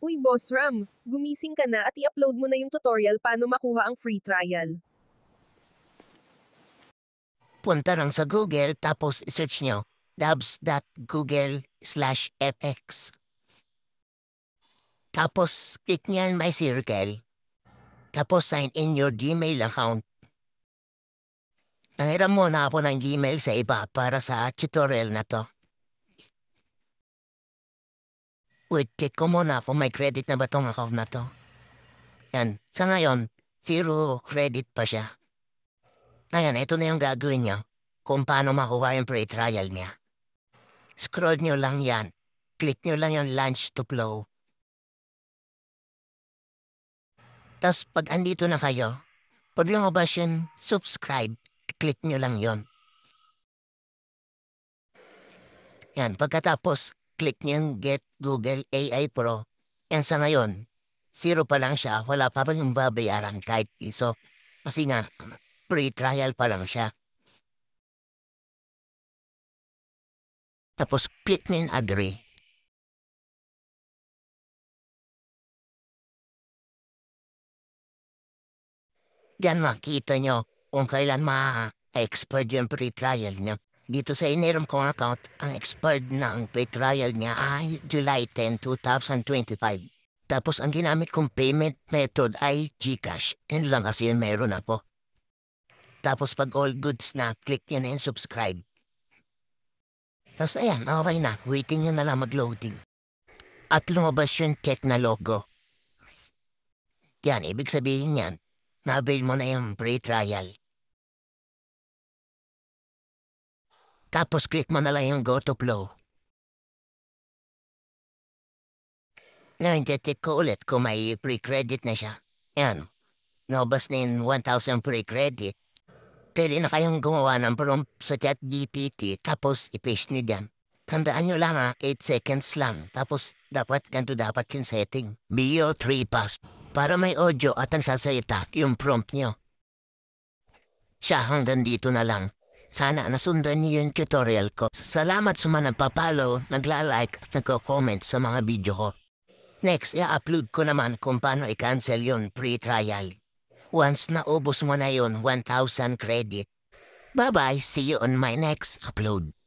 Uy Boss Ram, gumising ka na at i-upload mo na yung tutorial paano makuha ang free trial. Punta lang sa Google tapos search nyo dabs.google/fx. Tapos click nyan may circle. Tapos sign in your Gmail account. Nangiram muna ako ng Gmail sa iba para sa tutorial na to. Wait, check ko muna kung may credit na ba tong account na to. Yan, sa ngayon, 0 credit pa siya. Ngayon, ito na yung gagawin niyo kung paano makuha yung free trial niya. Scroll nyo lang yan. Click nyo lang yung launch to flow. Tapos pag andito na kayo, pag lumabas yung subscribe, click nyo lang yon. Yan, pagkatapos, click nyo yung Get Google AI Pro. Yan sa ngayon, 0 pa lang siya, wala pa rin yung babayaran kahit piso. Kasi nga, free trial pa lang siya. Tapos click nyo yung agree. Diyan makita nyo kung kailan ma-expire yung free trial nyo. Dito sa iniram kong account, ang expired na ang free trial niya ay July 10, 2025. Tapos ang ginamit kong payment method ay GCash. Yun lang kasi yung meron ako. Tapos pag all goods na, click nyo na yung subscribe. Tapos ayan, okay na. Waiting nyo na lang mag-loading. At lumabas yung check na logo. Yan, ibig sabihin yan, na-avail mo na yung free trial. Tapos click mo na lang yung go to flow. Ngayon, check ko ulit kung may free credit na siya. Yan, nabas na yung 1,000 free credit. Pwede na kayong gumawa ng prompt sa ChatGPT tapos i-paste nyo dyan. Tandaan nyo lang 8 seconds lang. Tapos dapat yung setting. Bio 3 pass. Para may audio at ang sasalita yung prompt nyo. Siya hanggang dito na lang. Sana nasundan niyo yung tutorial ko. Salamat sa mga nagpa-follow, nagla-like at nagko-comment sa mga video ko. Next, i-upload ko naman kung paano i-cancel yung free trial. Once naubos mo na yun 1,000 credit. Bye-bye, see you on my next upload.